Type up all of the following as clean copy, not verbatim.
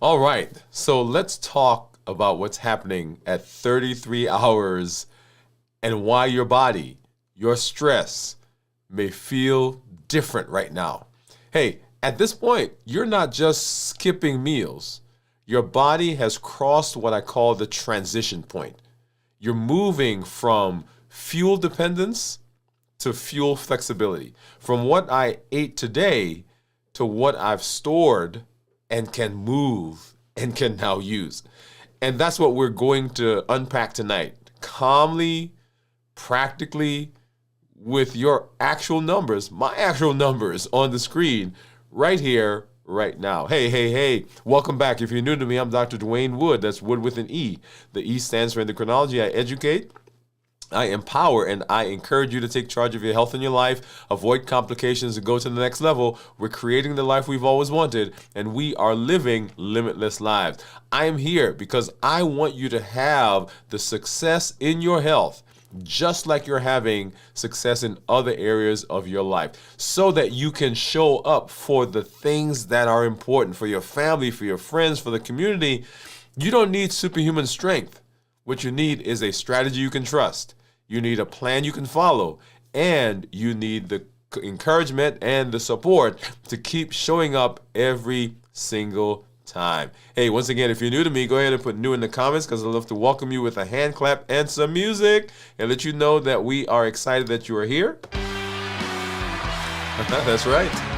All right, so let's talk about what's happening at 33 hours and why your body, your stress, may feel different right now. Hey, at this point, you're not just skipping meals. Your body has crossed what I call the transition point. You're moving from fuel dependence to fuel flexibility. From what I ate today to what I've stored and can move and can now use. And that's what we're going to unpack tonight. Calmly, practically, with your actual numbers, my actual numbers on the screen right here, right now. Hey. Welcome back. If you're new to me, I'm Dr. Dwain Woode. That's Wood with an E. The E stands for endocrinology. I educate, I empower, and I encourage you to take charge of your health and your life, avoid complications, and go to the next level. We're creating the life we've always wanted, and we are living limitless lives. I am here because I want you to have the success in your health, just like you're having success in other areas of your life, so that you can show up for the things that are important for your family, for your friends, for the community. You don't need superhuman strength. What you need is a strategy you can trust. You need a plan you can follow, and you need the encouragement and the support to keep showing up every single time. Hey, once again, if you're new to me, go ahead and put new in the comments, because I'd love to welcome you with a hand clap and some music and let you know that we are excited that you are here. That's right.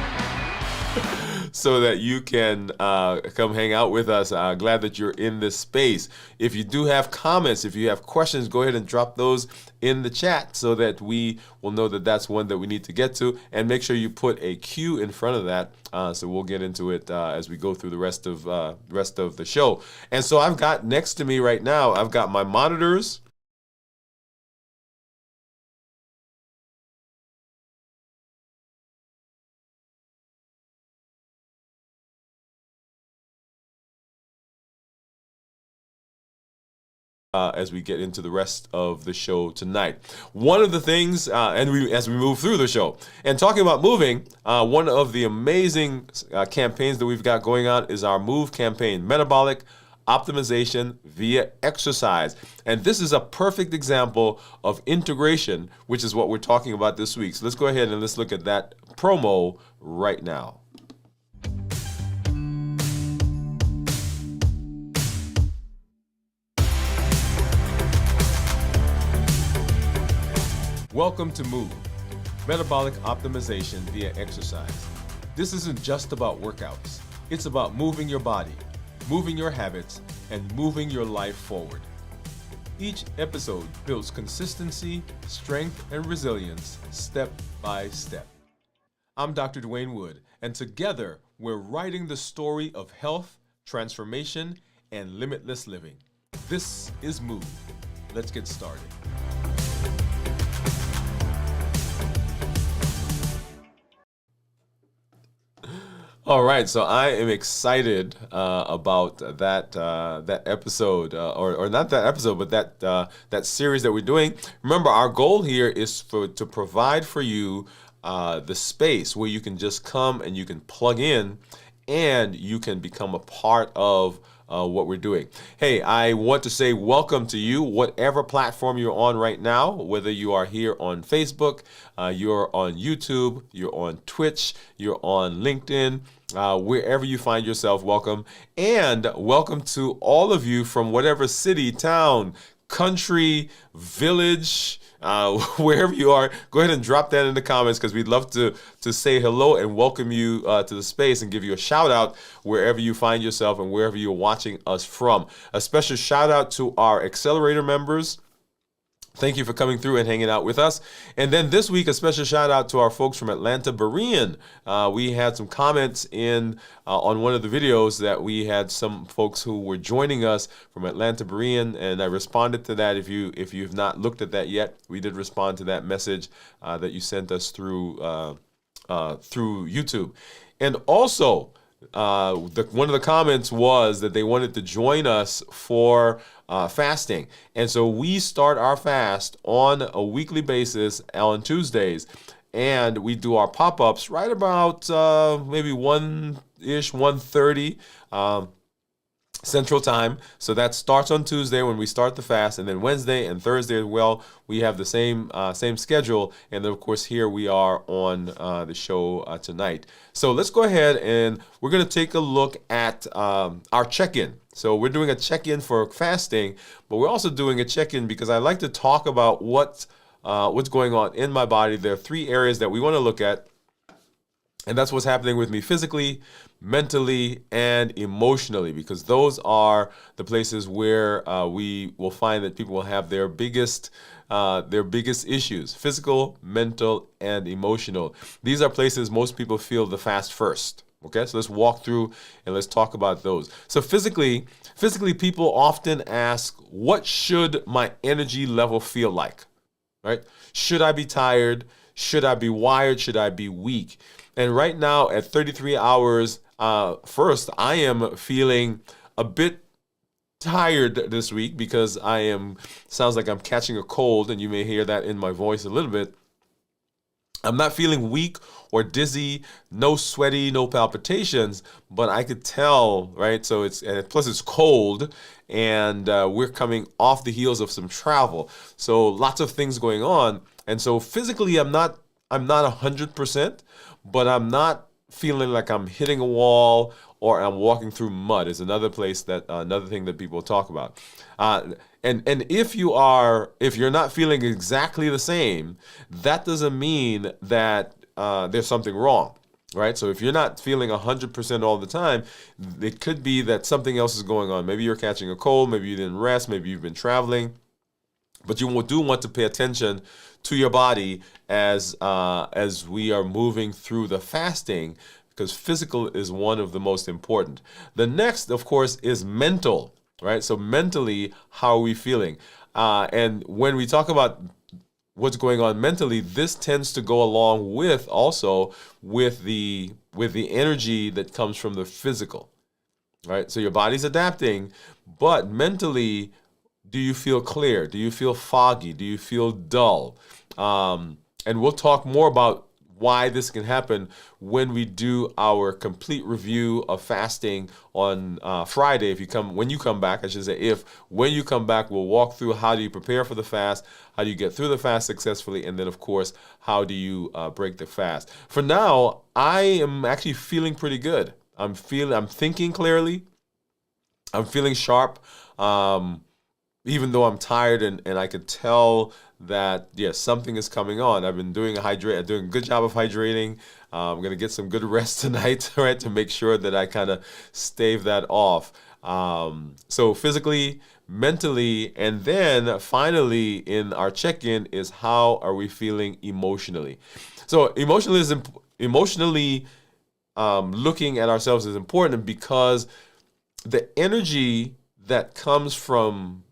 So that you can come hang out with us. Glad that you're in this space. If you do have comments, if you have questions, go ahead and drop those in the chat so that we will know that that's one that we need to get to. And make sure you put a Q in front of that, so we'll get into it as we go through the rest of the show. And so I've got next to me right now, I've got my monitors. As we get into the rest of the show tonight. One of the things, as we move through the show, and talking about moving, one of the amazing campaigns that we've got going on is our MOVE campaign, Metabolic Optimization via Exercise. And this is a perfect example of integration, which is what we're talking about this week. So let's go ahead and let's look at that promo right now. Welcome to MOVE, Metabolic Optimization via Exercise. This isn't just about workouts. It's about moving your body, moving your habits, and moving your life forward. Each episode builds consistency, strength, and resilience step by step. I'm Dr. Dwain Woode, and together we're writing the story of health, transformation, and limitless living. This is MOVE. Let's get started. All right, so I am excited about that episode, or not that episode, but that series that we're doing. Remember, our goal here is to provide for you the space where you can just come and you can plug in, and you can become a part of what we're doing. Hey, I want to say welcome to you, whatever platform you're on right now, whether you are here on Facebook, you're on YouTube, you're on Twitch, you're on LinkedIn, wherever you find yourself, welcome. And welcome to all of you from whatever city, town, country, village, wherever you are. Go ahead and drop that in the comments, because we'd love to say hello and welcome you to the space and give you a shout out wherever you find yourself and wherever you're watching us from. A special shout out to our accelerator members. Thank you for coming through and hanging out with us. And then this week, a special shout out to our folks from Atlanta, Berean. We had some comments on one of the videos that we had some folks who were joining us from Atlanta, Berean, and I responded to that. If you've not looked at that yet, we did respond to that message that you sent us through YouTube. And also, one of the comments was that they wanted to join us for fasting. And so we start our fast on a weekly basis on Tuesdays. And we do our pop-ups right about maybe 1-ish, 1:30. Central Time. So that starts on Tuesday when we start the fast, and then Wednesday and Thursday as well. We have the same schedule, and then of course here we are on the show tonight. So let's go ahead and we're going to take a look at our check-in. So we're doing a check-in for fasting, but we're also doing a check-in because I like to talk about what's going on in my body. There are 3 areas that we want to look at. And that's what's happening with me physically, mentally, and emotionally, because those are the places where we will find that people will have their biggest issues: physical, mental, and emotional. These are places most people feel the fast first. Okay, so let's walk through and let's talk about those. So physically, people often ask, what should my energy level feel like? Right? Should I be tired? Should I be wired? Should I be weak? And right now at 33 hours, first, I am feeling a bit tired this week because sounds like I'm catching a cold, and you may hear that in my voice a little bit. I'm not feeling weak or dizzy, no sweaty, no palpitations, but I could tell, right? So plus it's cold, and we're coming off the heels of some travel. So lots of things going on. And so physically, I'm not 100%, but I'm not feeling like I'm hitting a wall or I'm walking through mud is another thing that people talk about. And if you're not feeling exactly the same, that doesn't mean that there's something wrong, right? So if you're not feeling 100% all the time, it could be that something else is going on. Maybe you're catching a cold, maybe you didn't rest, maybe you've been traveling. But you do want to pay attention to your body as we are moving through the fasting, because physical is one of the most important. The next, of course, is mental, right? So mentally, how are we feeling? And when we talk about what's going on mentally, this tends to go along with the energy that comes from the physical, right? So your body's adapting, but mentally, do you feel clear? Do you feel foggy? Do you feel dull? And we'll talk more about why this can happen when we do our complete review of fasting on Friday. When you come back, when you come back, we'll walk through how do you prepare for the fast, how do you get through the fast successfully, and then of course, how do you break the fast. For now, I am actually feeling pretty good. I'm thinking clearly. I'm feeling sharp. Even though I'm tired and I could tell that, yes, something is coming on. I've been doing a good job of hydrating. I'm going to get some good rest tonight, right, to make sure that I kind of stave that off. So physically, mentally, and then finally in our check-in is how are we feeling emotionally. So emotionally looking at ourselves is important because the energy that comes from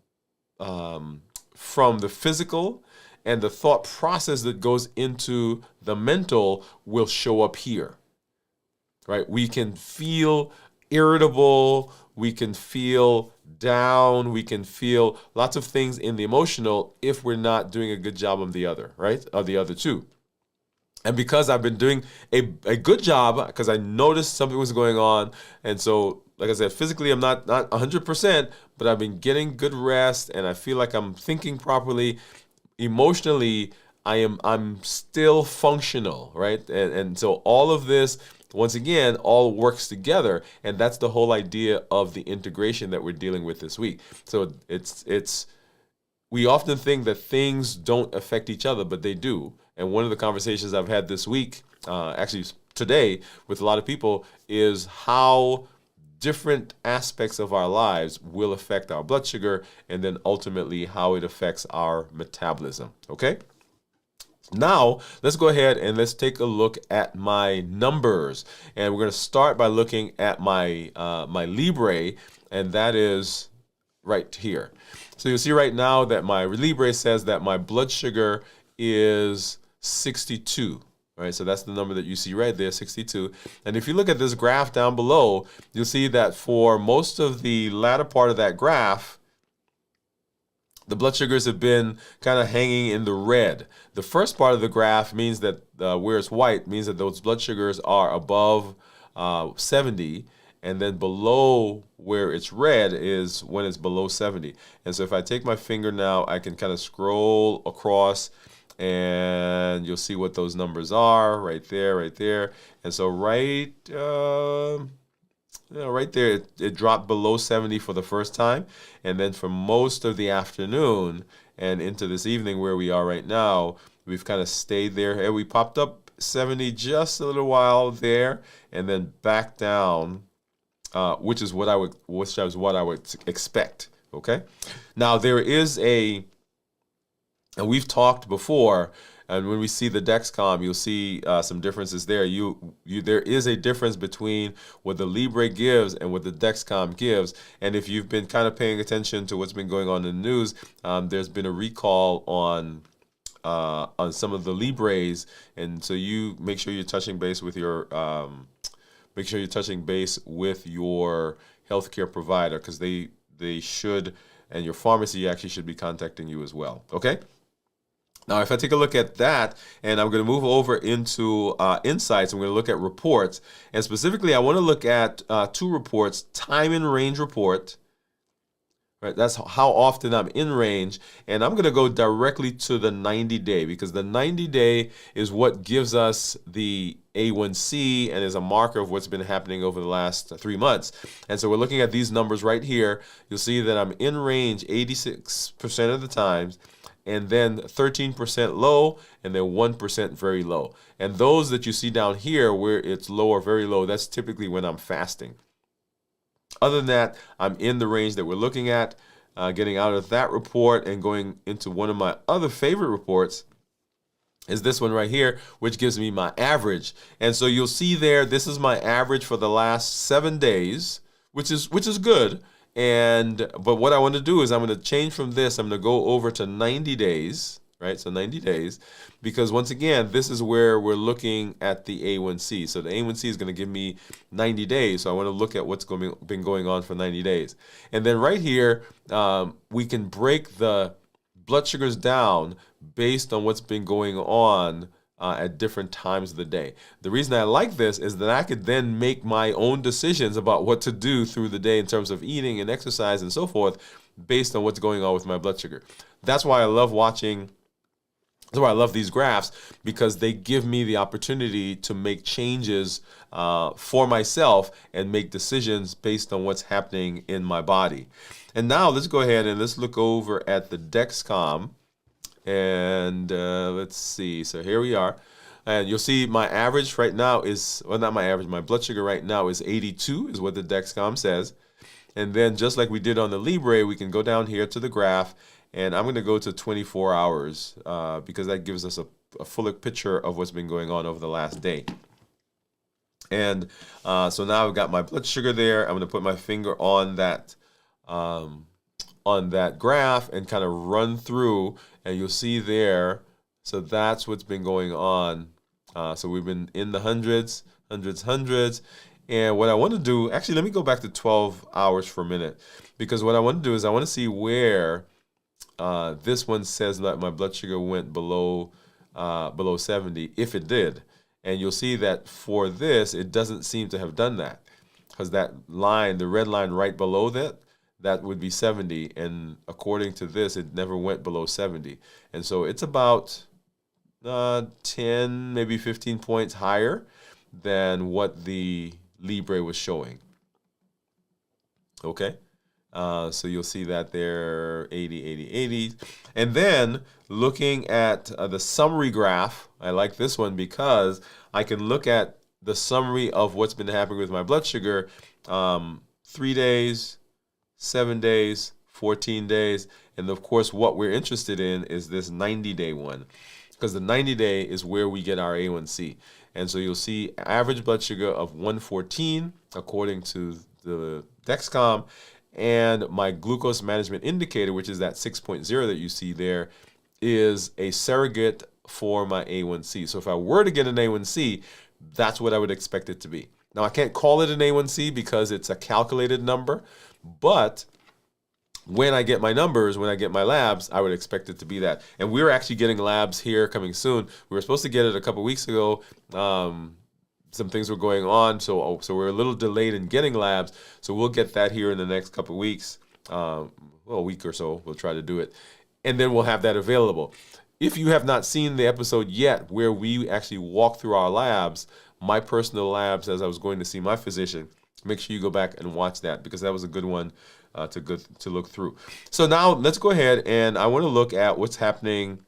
the physical and the thought process that goes into the mental will show up here, right? We can feel irritable, we can feel down, we can feel lots of things in the emotional if we're not doing a good job of the other, right? Of the other two. And because I've been doing a good job, because I noticed something was going on, and so, like I said, physically I'm not 100%, but I've been getting good rest, and I feel like I'm thinking properly. Emotionally, I'm still functional, right? And so all of this, once again, all works together, and that's the whole idea of the integration that we're dealing with this week. So we often think that things don't affect each other, but they do. And one of the conversations I've had this week, actually today, with a lot of people is how different aspects of our lives will affect our blood sugar and then ultimately how it affects our metabolism. Okay? Now, let's go ahead and let's take a look at my numbers. And we're going to start by looking at my Libre, and that is right here. So you'll see right now that my Libre says that my blood sugar is 62, right? So that's the number that you see right there, 62. And if you look at this graph down below, you'll see that for most of the latter part of that graph, the blood sugars have been kind of hanging in the red. The first part of the graph means that where it's white means that those blood sugars are above 70. And then below where it's red is when it's below 70. And so if I take my finger now, I can kind of scroll across and you'll see what those numbers are right there, right there. And so right there, it dropped below 70 for the first time. And then for most of the afternoon and into this evening where we are right now, we've kind of stayed there. And we popped up 70 just a little while there and then back down, which is what I would expect. Okay. Now there is and we've talked before, and when we see the Dexcom, you'll see some differences there. There is a difference between what the Libre gives and what the Dexcom gives. And if you've been kind of paying attention to what's been going on in the news, there's been a recall on some of the Libres, and so you make sure you're touching base with your healthcare provider, because they should, and your pharmacy actually should be contacting you as well. Okay. Now, if I take a look at that, and I'm going to move over into insights, I'm going to look at reports. And specifically, I want to look at two reports, time in range report. Right, that's how often I'm in range. And I'm going to go directly to the 90-day, because the 90-day is what gives us the A1C and is a marker of what's been happening over the last 3 months. And so we're looking at these numbers right here. You'll see that I'm in range 86% of the times, and then 13% low, and then 1% very low. And those that you see down here where it's low or very low, that's typically when I'm fasting. Other than that, I'm in the range that we're looking at. Getting out of that report and going into one of my other favorite reports is this one right here, which gives me my average. And so you'll see there, this is my average for the last 7 days, which is good. But what I want to do is I'm going to change from this. I'm going to go over to 90 days, right? So 90 days, because once again, this is where we're looking at the A1C. So the A1C is going to give me 90 days. So I want to look at what's been going on for 90 days. And then right here, we can break the blood sugars down based on what's been going on at different times of the day. The reason I like this is that I could then make my own decisions about what to do through the day in terms of eating and exercise and so forth based on what's going on with my blood sugar. That's why I love these graphs, because they give me the opportunity to make changes for myself and make decisions based on what's happening in my body. And now let's go ahead and let's look over at the Dexcom. And let's see. So here we are. And you'll see my average right now is, well, not my average, my blood sugar right now is 82, is what the Dexcom says. And then just like we did on the Libre, we can go down here to the graph, and I'm going to go to 24 hours because that gives us a fuller picture of what's been going on over the last day. And so now I've got my blood sugar there. I'm going to put my finger on that graph and kind of run through, and you'll see there. So that's what's been going on. So we've been in the hundreds. And what I want to do, actually, let me go back to 12 hours for a minute, because what I want to do is I want to see where this one says that my blood sugar went below 70, if it did. And you'll see that for this, it doesn't seem to have done that, because that line, the red line right below that would be 70. And according to this, it never went below 70. And so it's about 10, maybe 15 points higher than what the Libre was showing. Okay. So you'll see that there, 80, 80, 80. And then looking at the summary graph, I like this one because I can look at the summary of what's been happening with my blood sugar, 3 days, 7 days, 14 days. And of course, what we're interested in is this 90-day one, because the 90-day is where we get our A1C. And so you'll see average blood sugar of 114, according to the Dexcom, and my glucose management indicator, which is that 6.0 that you see there, is a surrogate for my A1C. So if I were to get an A1C, that's what I would expect it to be. Now, I can't call it an A1C because it's a calculated number, but when I get my numbers, when I get my labs, I would expect it to be that. And we're actually getting labs here coming soon. We were supposed to get it a couple weeks ago. some things were going on, so we're a little delayed in getting labs. So we'll get that here in the next couple of weeks, well, a week or so. We'll try to do it, and then we'll have that available. If you have not seen the episode yet, where we actually walk through our labs, my personal labs, as I was going to see my physician, make sure you go back and watch that, because that was a good one to look through. So now let's go ahead, and I want to look at what's happening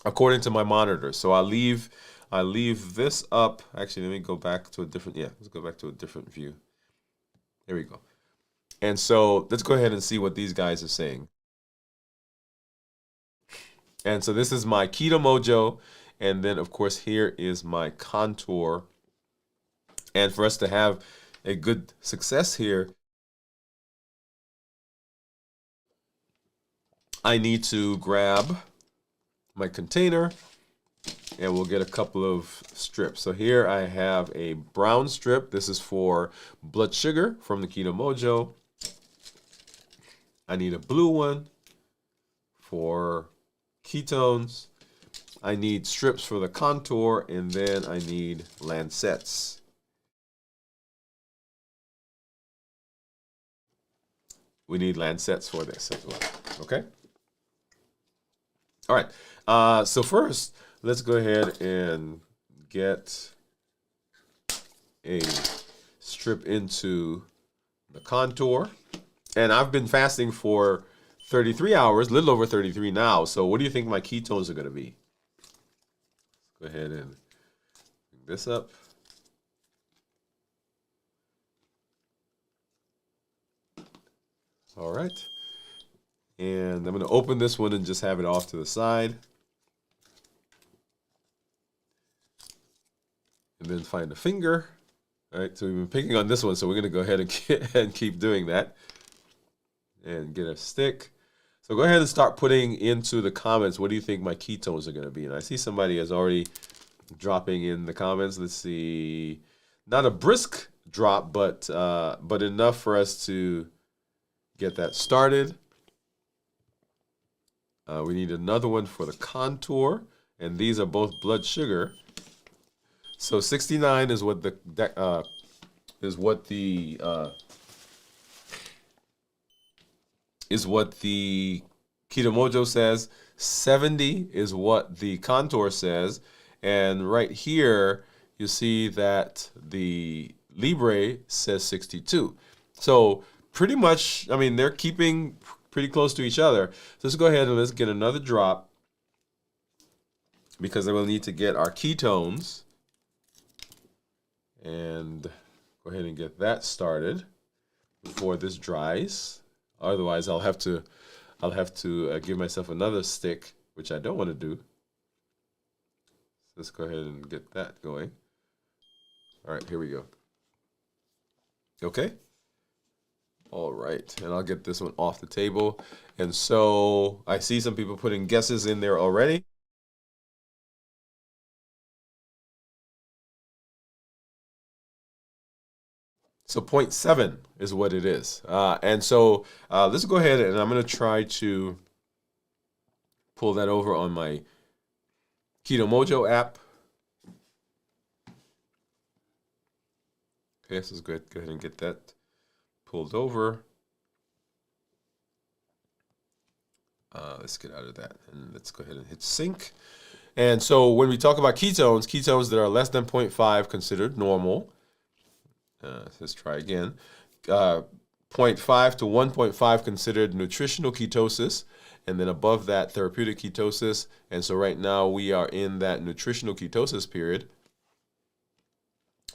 according to my monitor. So I leave this up. Actually, let me go back to a different, let's go back to a different view. There we go. And so let's go ahead and see what these guys are saying. And so this is my Keto Mojo. And then, of course, here is my contour. And for us to have a good success here, I need to grab my container, and we'll get a couple of strips. So here I have a brown strip. This is for blood sugar from the Keto Mojo. I need a blue one for ketones. I need strips for the contour, and then I need lancets. We need lancets for this as well, okay? All right, so first, let's go ahead and get a strip into the contour. And I've been fasting for 33 hours, a little over 33 now. So what do you think my ketones are going to be? Go ahead and bring this up. All right. And I'm going to open this one and just have it off to the side. And then find a finger. All right, so we've been picking on this one, so we're going to go ahead and keep doing that. And get a stick. So go ahead and start putting into the comments, what do you think my ketones are going to be? And I see somebody is already dropping in the comments. Let's see. Not a brisk drop, but enough for us to get that started. We need another one for the contour, and these are both blood sugar. So 69 is what the Keto Mojo says. 70 is what the contour says, and right here you see that the Libre says 62. So pretty much, I mean, they're keeping pretty close to each other. So let's go ahead and let's get another drop, because I will need to get our ketones, and go ahead and get that started before this dries. Otherwise, I'll have to give myself another stick, which I don't want to do. So let's go ahead and get that going. All right, here we go. Okay. All right, and I'll get this one off the table. And so I see some people putting guesses in there already. So 0.7 is what it is. And so let's go ahead, and I'm going to try to pull that over on my Keto Mojo app. Okay, so let's go ahead and get that pulled over. Let's get out of that, and let's go ahead and hit sync. And so when we talk about ketones that are less than 0.5 considered normal. Let's try again. 0.5 to 1.5 considered nutritional ketosis, and then above that, therapeutic ketosis. And so right now we are in that nutritional ketosis period,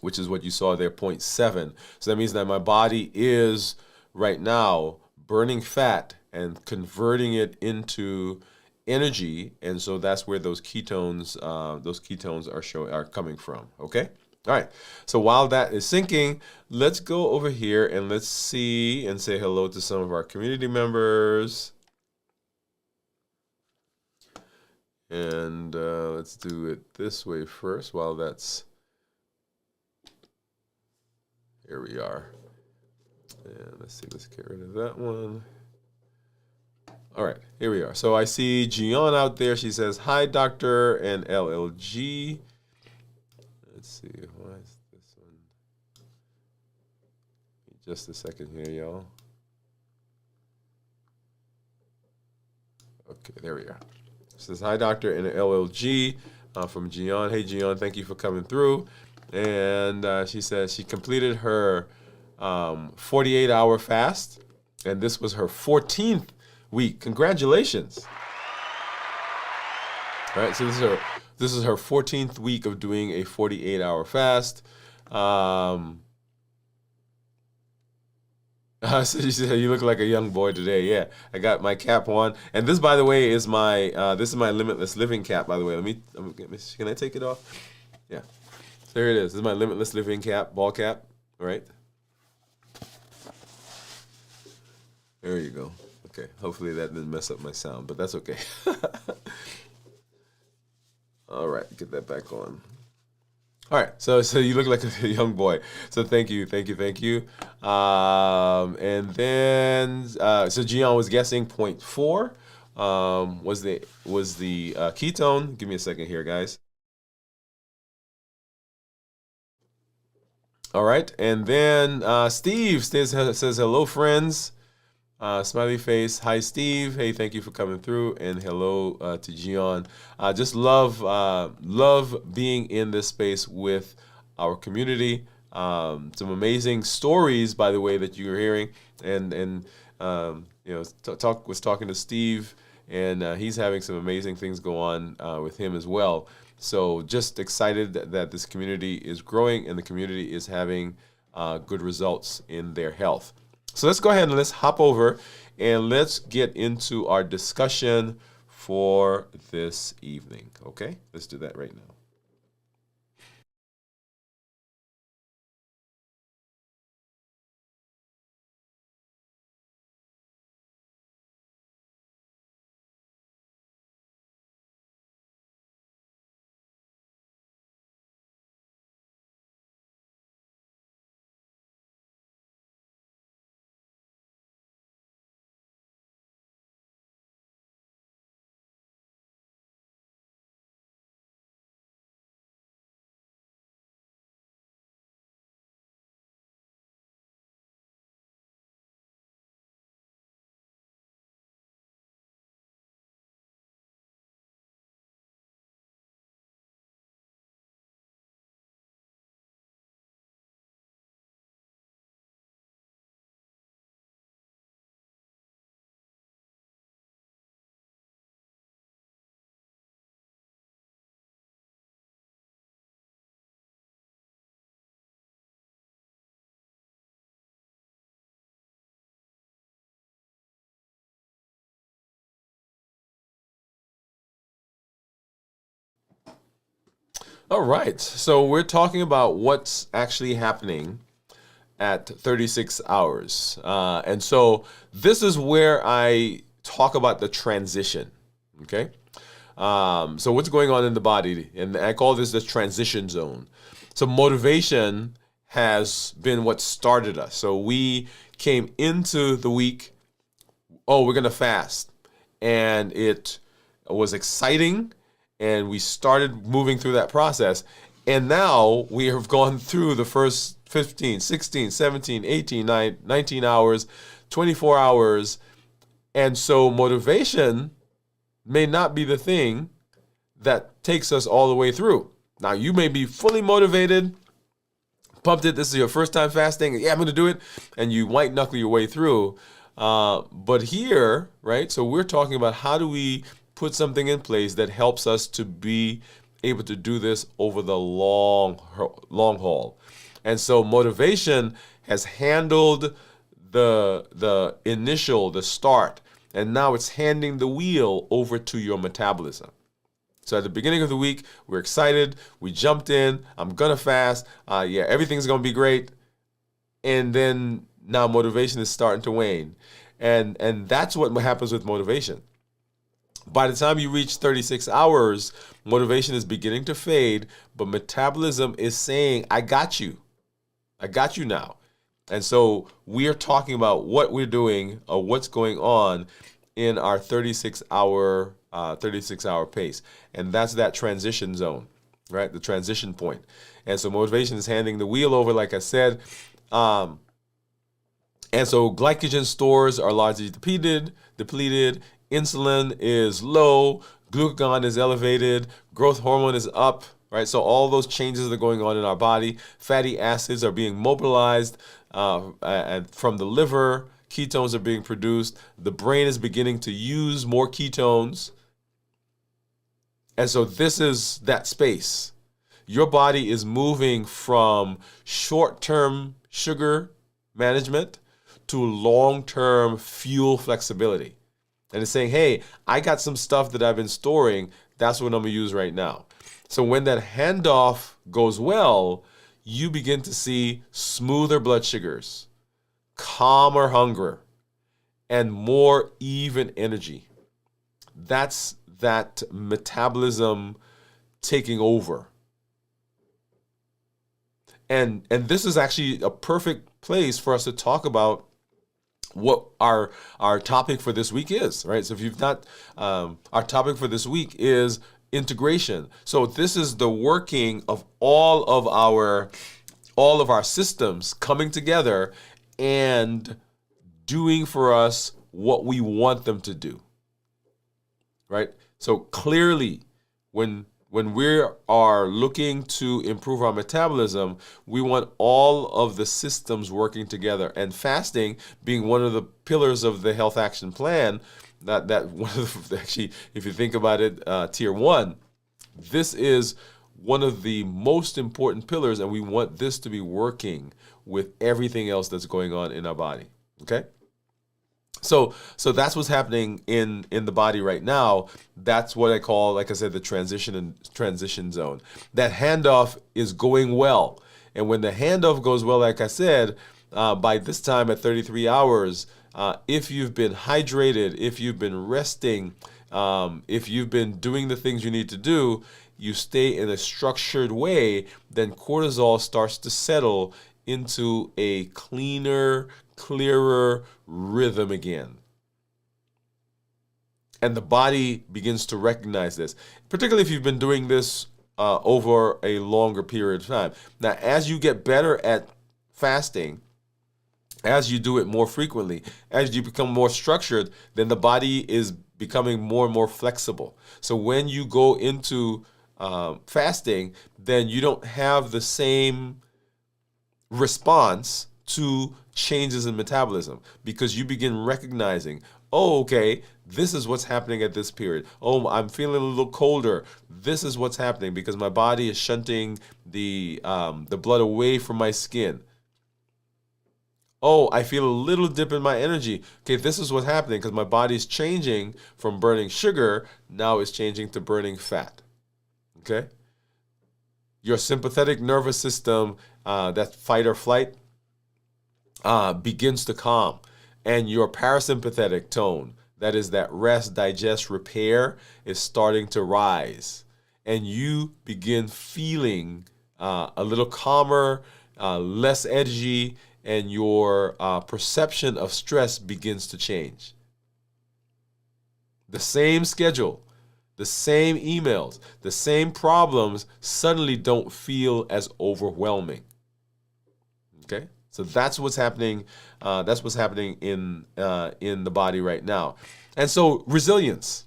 which is what you saw there, 0.7. So that means that my body is right now burning fat and converting it into energy, and so that's where those ketones are coming from. Okay. All right, so while that is syncing, let's go over here and let's see and say hello to some of our community members. And let's do it this way first while that's, here we are. And let's see, let's get rid of that one. All right, here we are. So I see Gian out there. She says, hi, Doctor and LLG. Let's see. Why is this one? Just a second here, y'all. Okay, there we are. It says, hi, doctor, and LLG from Gian. Hey, Gian, thank you for coming through. And she says she completed her 48-hour fast, and this was her 14th week. Congratulations. All right, so this is her 14th week of doing a 48-hour fast. So she said, you look like a young boy today. Yeah, I got my cap on. And this, by the way, is my Limitless Living cap, by the way. Let me can I take it off? Yeah. There it is. This is my Limitless Living cap, ball cap, all right? There you go. Okay, hopefully that didn't mess up my sound, but that's okay. All right, get that back on. All right, so you look like a young boy. So thank you. And then so Gian was guessing 0.4 was the ketone. Give me a second here, guys. All right, and then Steve says hello, friends. Smiley face. Hi, Steve. Hey, thank you for coming through, and hello to Gian. Just love being in this space with our community. Some amazing stories, by the way, that you're hearing, and was talking to Steve, and he's having some amazing things go on with him as well. So just excited that this community is growing and the community is having good results in their health. So let's go ahead and let's hop over and let's get into our discussion for this evening. Okay, let's do that right now. All right, so we're talking about what's actually happening at 36 hours. And so this is where I talk about the transition, okay? So what's going on in the body, and I call this the transition zone. So motivation has been what started us. So we came into the week, oh, we're going to fast. And it was exciting, and we started moving through that process. And now we have gone through the first 15, 16, 17, 18, 19 hours, 24 hours. And so motivation may not be the thing that takes us all the way through. Now, you may be fully motivated, pumped it. This is your first time fasting. Yeah, I'm going to do it. And you white knuckle your way through. But here, right, so we're talking about how do we put something in place that helps us to be able to do this over the long haul. And so motivation has handled the initial, the start, and now it's handing the wheel over to your metabolism. So at the beginning of the week, we're excited. We jumped in. I'm going to fast. Yeah, everything's going to be great. And then now motivation is starting to wane. And that's what happens with motivation. By the time you reach 36 hours, motivation is beginning to fade, but metabolism is saying, I got you. I got you now. And so we are talking about what we're doing or what's going on in our 36-hour pace. And that's that transition zone. right? The transition point. And so motivation is handing the wheel over, like I said. And so glycogen stores are largely depleted. Insulin is low. Glucagon is elevated. Growth hormone is up, right? So all those changes are going on in our body. Fatty acids are being mobilized and from the liver. Ketones are being produced. The brain is beginning to use more ketones. And so this is that space. Your body is moving from short-term sugar management to long-term fuel flexibility. And it's saying, hey, I got some stuff that I've been storing. That's what I'm going to use right now. So when that handoff goes well, you begin to see smoother blood sugars, calmer hunger, and more even energy. That's that metabolism taking over. And this is actually a perfect place for us to talk about what our topic for this week is, right? So if you've not, our topic for this week is integration. So this is the working of all of our systems coming together and doing for us what we want them to do, right? So clearly, when we are looking to improve our metabolism, we want all of the systems working together. And fasting being one of the pillars of the Health Action Plan, that one of the, actually, if you think about it, tier 1, this is one of the most important pillars, and we want this to be working with everything else that's going on in our body. Okay? So that's what's happening in the body right now. That's what I call, like I said, the transition zone. That handoff is going well. And when the handoff goes well, like I said, by this time at 33 hours, if you've been hydrated, if you've been resting, if you've been doing the things you need to do, you stay in a structured way, then cortisol starts to settle into a cleaner, clearer rhythm again. And the body begins to recognize this, particularly if you've been doing this over a longer period of time. Now, as you get better at fasting, as you do it more frequently, as you become more structured, then the body is becoming more and more flexible. So when you go into fasting, then you don't have the same response to changes in metabolism, because you begin recognizing, oh, okay, this is what's happening at this period. Oh, I'm feeling a little colder. This is what's happening because my body is shunting the blood away from my skin. Oh, I feel a little dip in my energy. Okay, this is what's happening because my body's changing from burning sugar, now it's changing to burning fat. Okay? Your sympathetic nervous system, that fight or flight, begins to calm. And your parasympathetic tone, that is that rest, digest, repair, is starting to rise. And you begin feeling a little calmer, less edgy, and your perception of stress begins to change. The same schedule, the same emails, the same problems suddenly don't feel as overwhelming. Okay? So that's what's happening. That's what's happening in the body right now. And so resilience.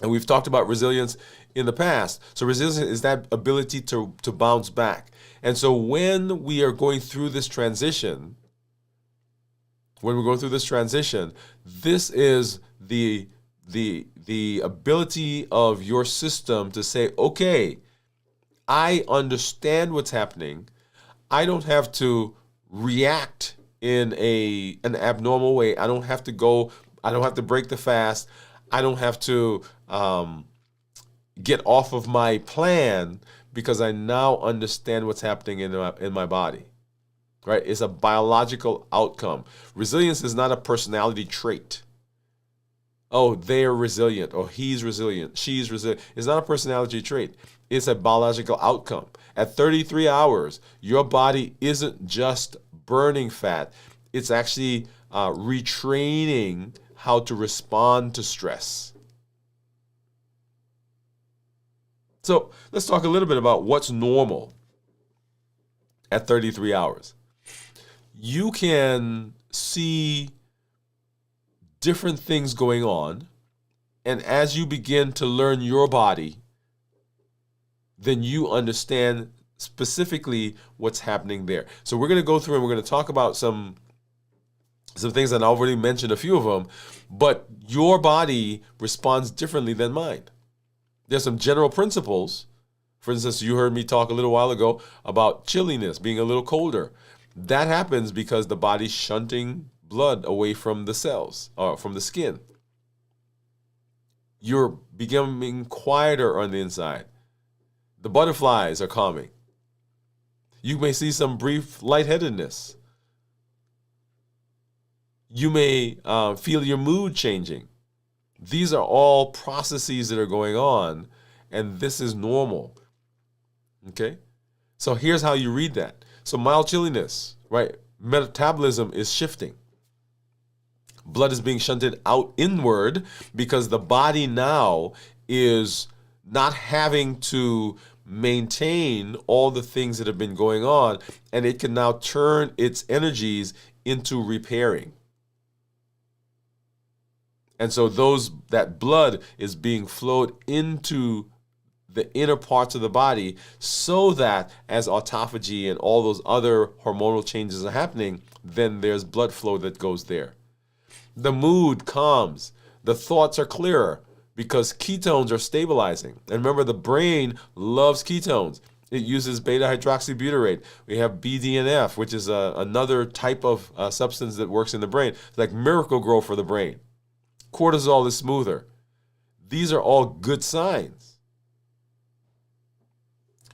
And we've talked about resilience in the past. So resilience is that ability to bounce back. And so when we are going through this transition, this is the ability of your system to say, okay, I understand what's happening. I don't have to react in an abnormal way. I don't have to break the fast. I don't have to get off of my plan because I now understand what's happening in my body. Right? It's a biological outcome. Resilience is not a personality trait. Oh, they're resilient, or he's resilient, she's resilient. It's not a personality trait. It's a biological outcome. At 33 hours, your body isn't just burning fat. It's actually retraining how to respond to stress. So let's talk a little bit about what's normal at 33 hours. You can see different things going on, and as you begin to learn your body, then you understand specifically what's happening there. So we're going to go through and we're going to talk about some things, and I already mentioned a few of them, but your body responds differently than mine. There's some general principles. For instance, you heard me talk a little while ago about chilliness, being a little colder. That happens because the body's shunting blood away from the cells, or from the skin. You're becoming quieter on the inside. The butterflies are calming. You may see some brief lightheadedness. You may feel your mood changing. These are all processes that are going on, and this is normal. Okay? So here's how you read that. So mild chilliness, right? Metabolism is shifting. Blood is being shunted out inward because the body now is not having to maintain all the things that have been going on, and it can now turn its energies into repairing. And so that blood is being flowed into the inner parts of the body so that as autophagy and all those other hormonal changes are happening, then there's blood flow that goes there. The mood calms. The thoughts are clearer because ketones are stabilizing. And remember, the brain loves ketones. It uses beta-hydroxybutyrate. We have BDNF, which is another type of substance that works in the brain. It's like Miracle-Gro for the brain. Cortisol is smoother. These are all good signs.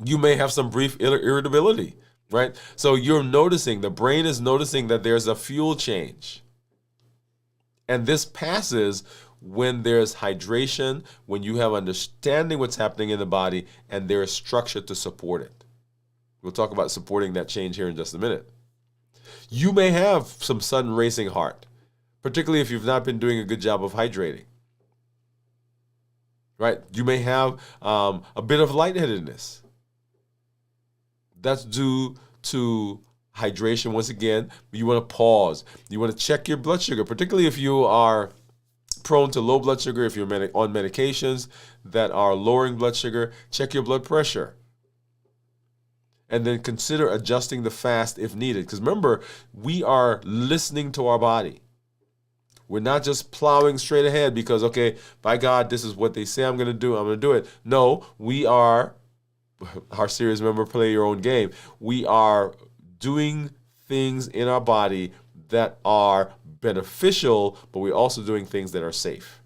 You may have some brief irritability, right? So you're noticing, the brain is noticing that there's a fuel change. And this passes when there's hydration, when you have understanding what's happening in the body, and there is structure to support it. We'll talk about supporting that change here in just a minute. You may have some sudden racing heart, particularly if you've not been doing a good job of hydrating. Right? You may have a bit of lightheadedness. That's due to hydration. Once again, you want to pause. You want to check your blood sugar, particularly if you are prone to low blood sugar, if you're on medications that are lowering blood sugar. Check your blood pressure. And then consider adjusting the fast if needed. Because remember, we are listening to our body. We're not just plowing straight ahead because, okay, by God, this is what they say I'm going to do. I'm going to do it. No, we are, our series, remember, play your own game. We are doing things in our body that are beneficial, but we're also doing things that are safe.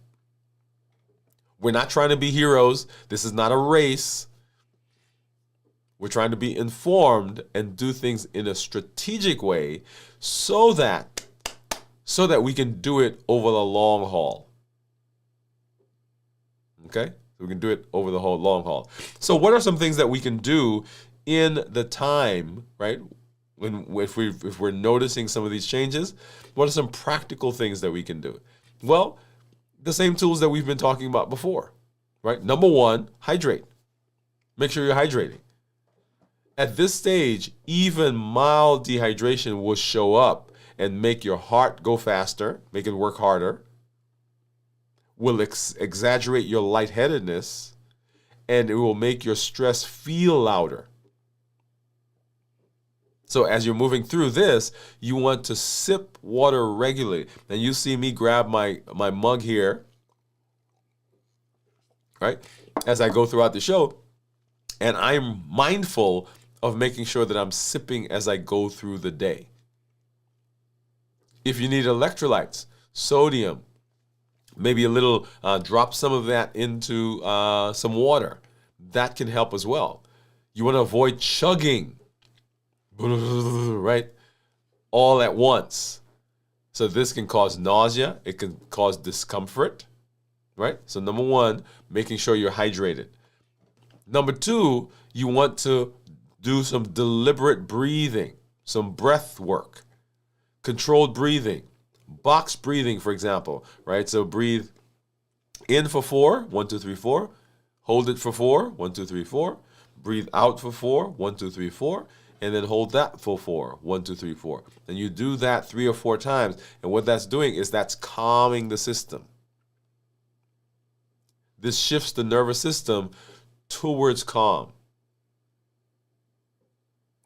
We're not trying to be heroes. This is not a race. We're trying to be informed and do things in a strategic way so that we can do it over the long haul. Okay? We can do it over the whole long haul. So what are some things that we can do in the time, right? If we're noticing some of these changes, what are some practical things that we can do? Well, the same tools that we've been talking about before, right? Number one, hydrate. Make sure you're hydrating. At this stage, even mild dehydration will show up and make your heart go faster, make it work harder, will exaggerate your lightheadedness, and it will make your stress feel louder. So as you're moving through this, you want to sip water regularly. And you see me grab my mug here, right, as I go throughout the show, and I'm mindful of making sure that I'm sipping as I go through the day. If you need electrolytes, sodium, maybe a little, drop some of that into some water. That can help as well. You want to avoid chugging, right, all at once. So this can cause nausea. It can cause discomfort, right? So number one, making sure you're hydrated. Number two, you want to do some deliberate breathing, some breath work. Controlled breathing, box breathing, for example, right? So breathe in for 4, 1, 2, 3, 4. Hold it for 4, 1, 2, 3, 4. Breathe out for 4, 1, 2, 3, 4. And then hold that for 4, 1, 2, 3, 4. And you do that 3 or 4 times. And what that's doing is that's calming the system. This shifts the nervous system towards calm.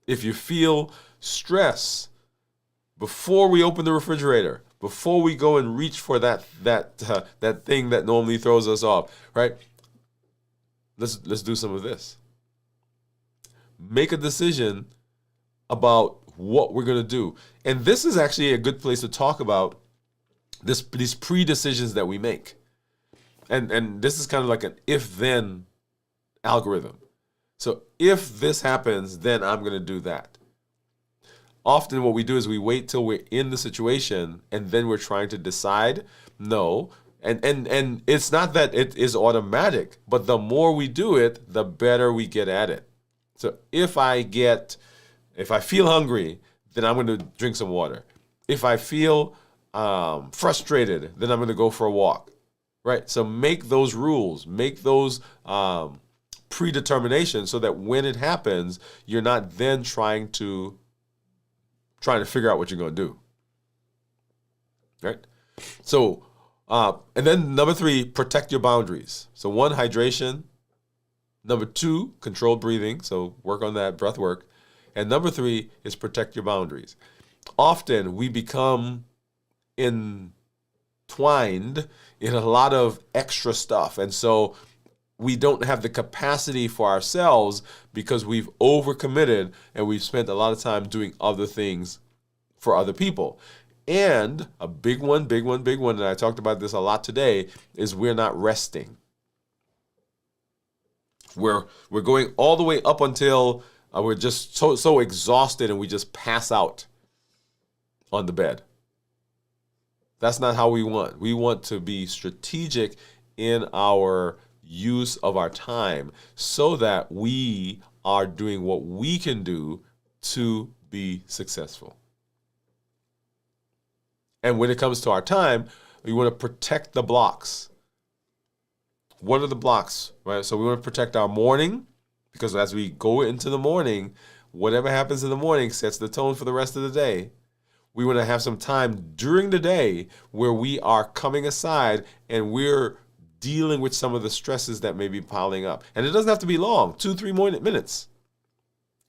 If you feel stress, before we open the refrigerator, before we go and reach for that thing that normally throws us off, right? Let's do some of this. Make a decision about what we're going to do. And this is actually a good place to talk about these pre-decisions that we make. And this is kind of like an if-then algorithm. So if this happens, then I'm going to do that. Often what we do is we wait till we're in the situation and then we're trying to decide. No. And it's not that it is automatic, but the more we do it, the better we get at it. So if I feel hungry, then I'm going to drink some water. If I feel frustrated, then I'm going to go for a walk. Right? So make those rules, make those predeterminations so that when it happens, you're not then trying to figure out what you're going to do. Right? So, and then number 3, protect your boundaries. So 1, hydration. Number 2, controlled breathing. So work on that breath work. And number 3 is protect your boundaries. Often we become entwined in a lot of extra stuff. And so we don't have the capacity for ourselves because we've overcommitted and we've spent a lot of time doing other things for other people. And a big one, and I talked about this a lot today, is we're not resting. We're going all the way up until we're just so exhausted and we just pass out on the bed. That's not how we want. We want to be strategic in our use of our time so that we are doing what we can do to be successful. And when it comes to our time, we want to protect the blocks. What are the blocks, right? So we want to protect our morning, because as we go into the morning, whatever happens in the morning sets the tone for the rest of the day. We want to have some time during the day where we are coming aside and we're dealing with some of the stresses that may be piling up. And it doesn't have to be long, 2-3 minutes.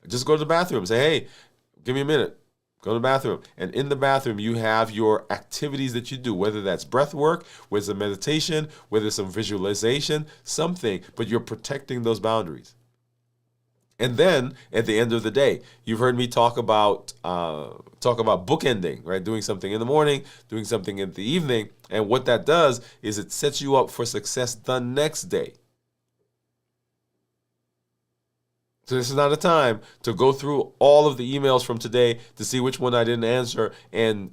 Just go to the bathroom, say, hey, give me a minute. Go to the bathroom. And in the bathroom, you have your activities that you do, whether that's breath work, whether it's a meditation, whether it's some visualization, something, but you're protecting those boundaries. And then at the end of the day, you've heard me talk about bookending, right? Doing something in the morning, doing something in the evening. And what that does is it sets you up for success the next day. So this is not a time to go through all of the emails from today to see which one I didn't answer and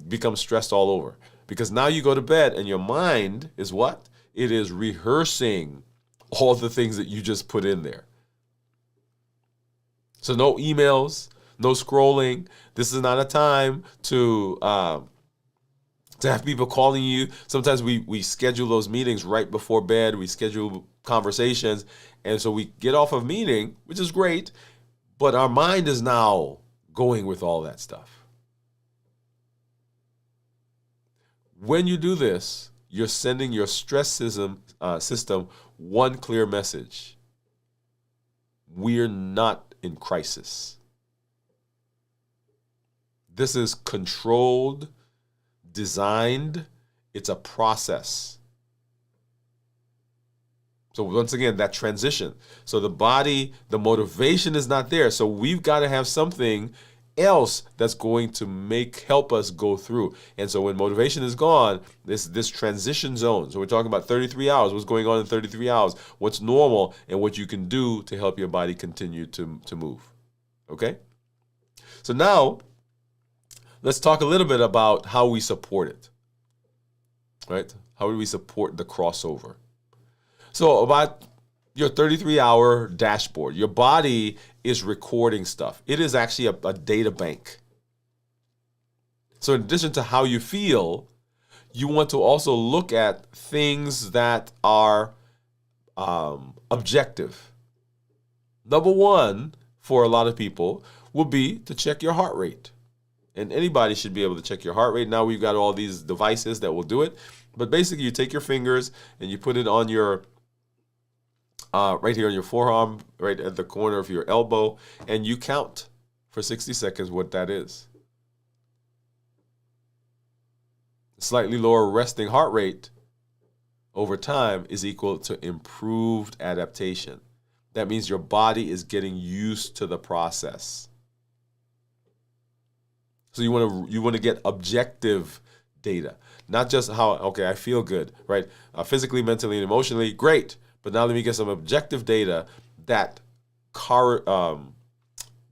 become stressed all over. Because now you go to bed and your mind is what? It is rehearsing all the things that you just put in there. So no emails, no scrolling. This is not a time to have people calling you. Sometimes we schedule those meetings right before bed. We schedule conversations. And so we get off of meeting, which is great, but our mind is now going with all that stuff. When you do this, you're sending your stress system one clear message. We're not in crisis. This is controlled, designed. It's a process. So once again, that transition. So the body, the motivation is not there. So we've got to have something else that's going to help us go through. And so when motivation is gone, this transition zone. So we're talking about 33 hours. What's going on in 33 hours? What's normal and what you can do to help your body continue to move. Okay? So now let's talk a little bit about how we support it. Right? How do we support the crossover? So about your 33-hour dashboard, your body is recording stuff. It is actually a data bank. So in addition to how you feel, you want to also look at things that are objective. Number one for a lot of people will be to check your heart rate. And anybody should be able to check your heart rate. Now we've got all these devices that will do it. But basically you take your fingers and you put it on your, right here on your forearm, right at the corner of your elbow, and you count for 60 seconds what that is. Slightly lower resting heart rate over time is equal to improved adaptation. That means your body is getting used to the process. So you want to get objective data, not just how, okay, I feel good, right? Physically, mentally, and emotionally, great. But now let me get some objective data that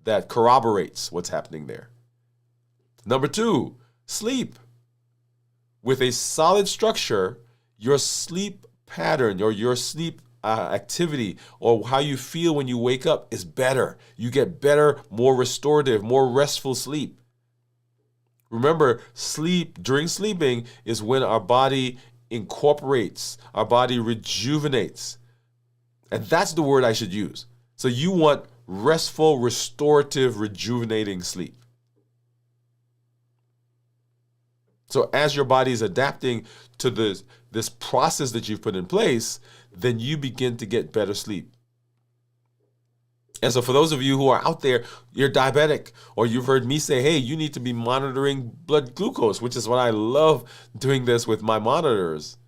that corroborates what's happening there. Number two, sleep. With a solid structure, your sleep pattern or your sleep activity or how you feel when you wake up is better. You get better, more restorative, more restful sleep. Remember, sleep during sleeping is when our body incorporates, our body rejuvenates. And that's the word I should use. So you want restful, restorative, rejuvenating sleep. So as your body is adapting to this process that you've put in place, then you begin to get better sleep. And so for those of you who are out there, you're diabetic, or you've heard me say, hey, you need to be monitoring blood glucose, which is what I love doing this with my monitors.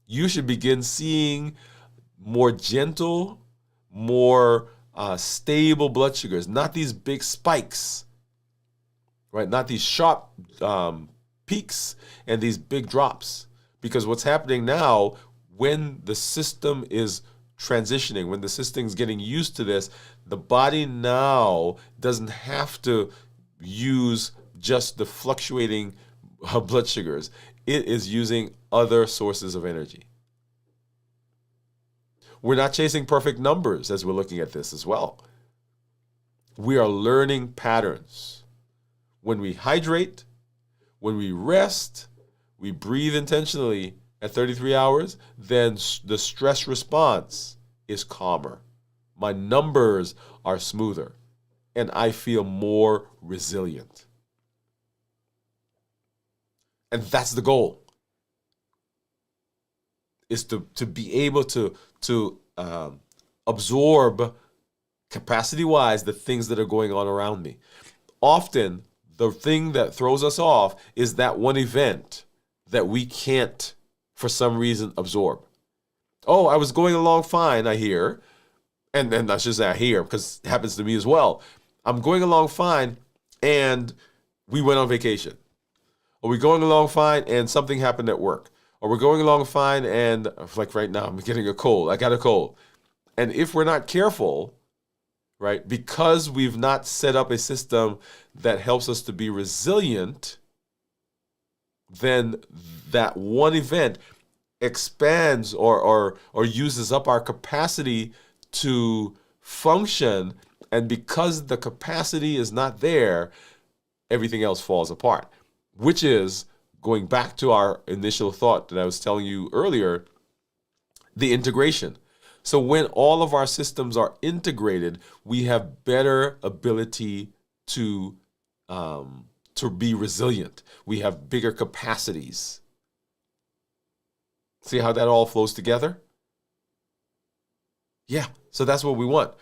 You should begin seeing more gentle, more stable blood sugars, not these big spikes, right? Not these sharp peaks and these big drops. Because what's happening now, when the system is transitioning, when the system's getting used to this, the body now doesn't have to use just the fluctuating blood sugars. It is using other sources of energy. We're not chasing perfect numbers as we're looking at this as well. We are learning patterns. When we hydrate, when we rest, we breathe intentionally at 33 hours, then the stress response is calmer. My numbers are smoother, and I feel more resilient. And that's the goal, is to be able to absorb capacity-wise the things that are going on around me. Often, the thing that throws us off is that one event that we can't, for some reason, absorb. Oh, I was going along fine, I hear. And then I should say I hear, because it happens to me as well. I'm going along fine, and we went on vacation. Or we're going along fine, and something happened at work. Or we're going along fine, and like right now, I'm getting a cold. I got a cold. And if we're not careful, right, because we've not set up a system that helps us to be resilient, then that one event expands or uses up our capacity to function. And because the capacity is not there, everything else falls apart, which is going back to our initial thought that I was telling you earlier, the integration. So when all of our systems are integrated, we have better ability to be resilient. We have bigger capacities. See how that all flows together? Yeah, so that's what we want.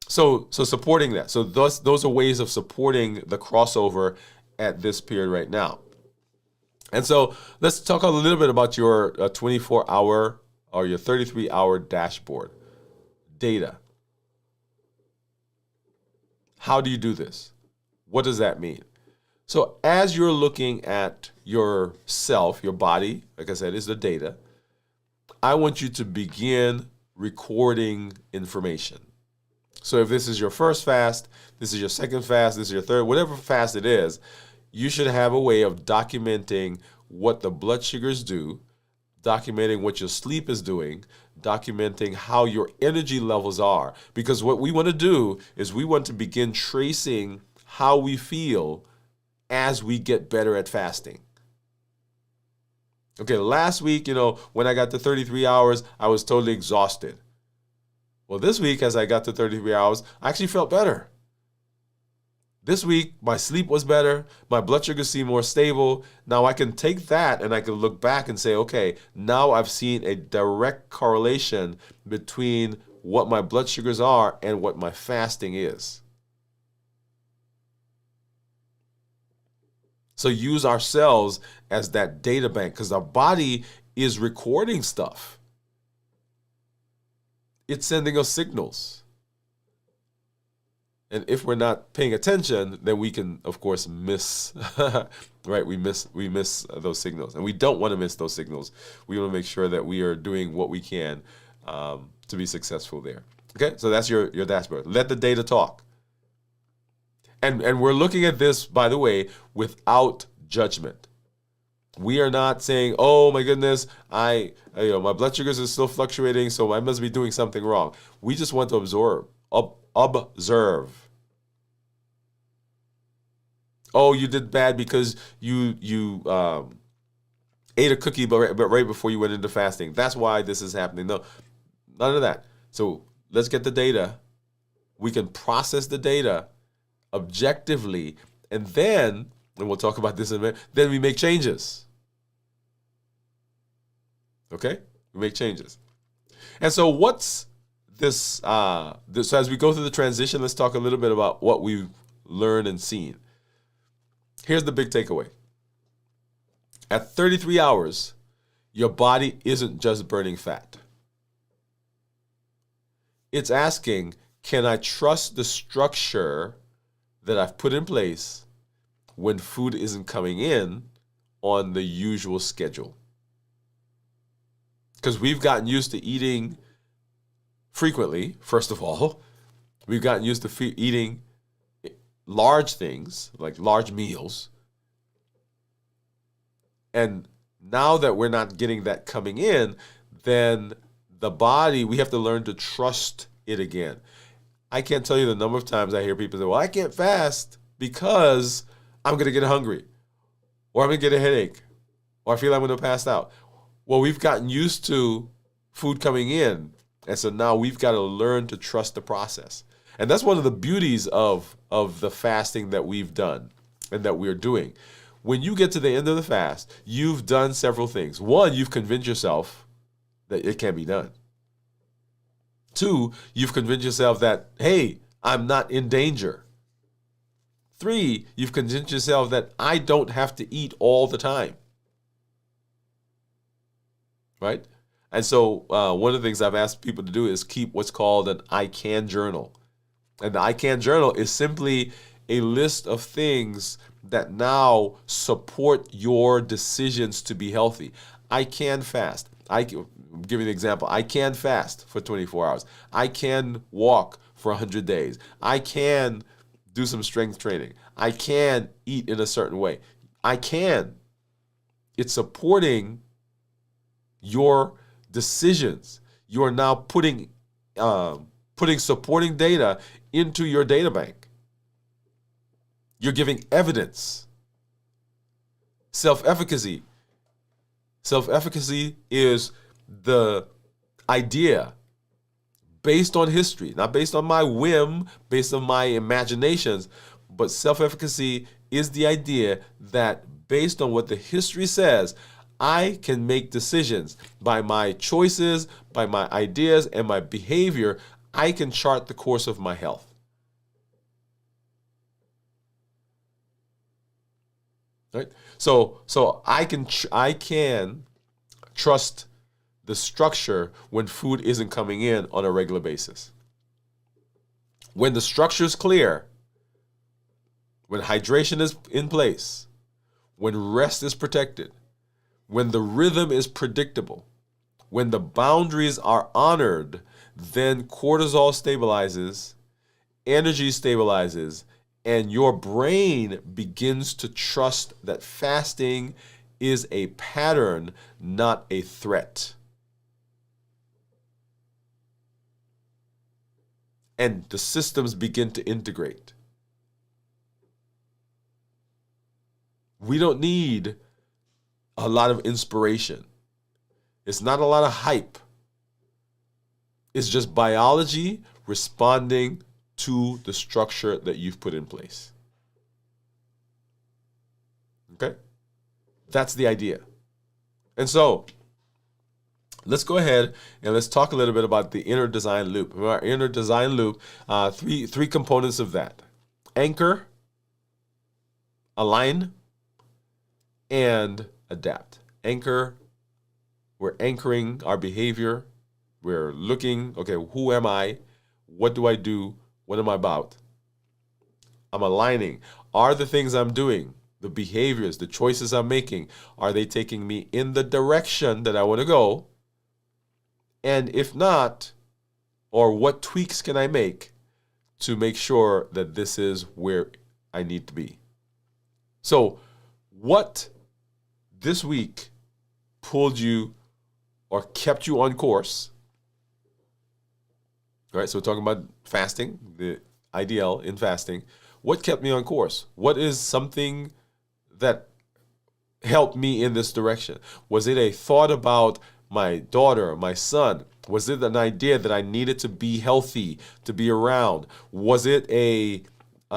So supporting that. So those are ways of supporting the crossover at this period right now. And so let's talk a little bit about your 24-hour or your 33-hour dashboard data. How do you do this? What does that mean? So as you're looking at yourself, your body, like I said, is the data, I want you to begin recording information. So if this is your first fast, this is your second fast, this is your third, whatever fast it is, you should have a way of documenting what the blood sugars do, documenting what your sleep is doing, documenting how your energy levels are. Because what we want to do is we want to begin tracing how we feel as we get better at fasting. Okay, last week, when I got to 33 hours, I was totally exhausted. Well, this week, as I got to 33 hours, I actually felt better. This week, my sleep was better. My blood sugar seemed more stable. Now I can take that and I can look back and say, okay, now I've seen a direct correlation between what my blood sugars are and what my fasting is. So use ourselves as that data bank, because our body is recording stuff. It's sending us signals. And if we're not paying attention, then we can, of course, miss, right? We miss those signals. And we don't want to miss those signals. We want to make sure that we are doing what we can to be successful there. Okay, so that's your dashboard. Let the data talk. And we're looking at this, by the way, without judgment. We are not saying, oh my goodness, my blood sugars are still fluctuating, so I must be doing something wrong. We just want to observe. Oh, you did bad because you ate a cookie, but right before you went into fasting. That's why this is happening. No, none of that. So let's get the data. We can process the data objectively, and we'll talk about this in a minute, then we make changes. Okay? We make changes. And so what's this, so as we go through the transition, let's talk a little bit about what we've learned and seen. Here's the big takeaway. At 33 hours, your body isn't just burning fat. It's asking, can I trust the structure that I've put in place when food isn't coming in on the usual schedule? Because we've gotten used to eating frequently, first of all. We've gotten used to eating large things, like large meals. And now that we're not getting that coming in, then the body, we have to learn to trust it again. I can't tell you the number of times I hear people say, well, I can't fast because I'm going to get hungry, or I'm going to get a headache, or I feel I'm going to pass out. Well, we've gotten used to food coming in, and so now we've got to learn to trust the process. And that's one of the beauties of the fasting that we've done and that we're doing. When you get to the end of the fast, you've done several things. One, you've convinced yourself that it can be done. Two, you've convinced yourself that, hey, I'm not in danger. Three, you've convinced yourself that I don't have to eat all the time. Right? And so one of the things I've asked people to do is keep what's called an I can journal. And the I can journal is simply a list of things that now support your decisions to be healthy. I can fast. I'll give you an example. I can fast for 24 hours. I can walk for 100 days. I can do some strength training. I can eat in a certain way. I can. It's supporting your decisions. You are now putting supporting data into your data bank. You're giving evidence. Self-efficacy. Self-efficacy is the idea based on history, not based on my whim, based on my imaginations, but self-efficacy is the idea that based on what the history says, I can make decisions by my choices, by my ideas, and my behavior. I can chart the course of my health. Right? So I can trust the structure when food isn't coming in on a regular basis. When the structure is clear, when hydration is in place, when rest is protected, when the rhythm is predictable, when the boundaries are honored, then cortisol stabilizes, energy stabilizes, and your brain begins to trust that fasting is a pattern, not a threat. And the systems begin to integrate. We don't need a lot of inspiration. It's not a lot of hype. It's just biology responding to the structure that you've put in place. Okay? That's the idea. And so, let's go ahead and let's talk a little bit about the inner design loop. Our inner design loop, three components of that: anchor, align, and adapt. Anchor, we're anchoring our behavior. We're looking, okay, who am I? What do I do? What am I about? I'm aligning. Are the things I'm doing, the behaviors, the choices I'm making, are they taking me in the direction that I want to go? And if not, or what tweaks can I make to make sure that this is where I need to be? So, what this week pulled you or kept you on course? All right, so we're talking about fasting, the IDL in fasting. What kept me on course? What is something that helped me in this direction? Was it a thought about my daughter, my son? Was it an idea that I needed to be healthy, to be around? Was it a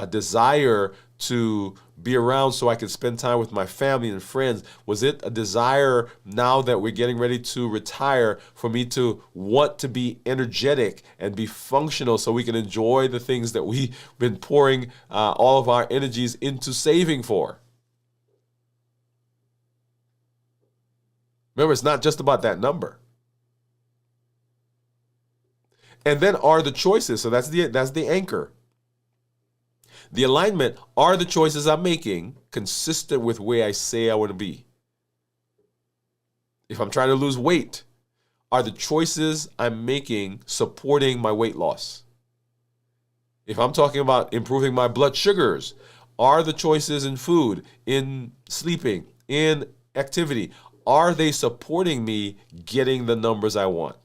desire to be around so I could spend time with my family and friends? Was it a desire, now that we're getting ready to retire, for me to want to be energetic and be functional so we can enjoy the things that we've been pouring all of our energies into saving for? Remember, it's not just about that number. And then are the choices, so that's the anchor. The alignment, are the choices I'm making consistent with where I say I want to be? If I'm trying to lose weight, are the choices I'm making supporting my weight loss? If I'm talking about improving my blood sugars, are the choices in food, in sleeping, in activity, are they supporting me getting the numbers I want?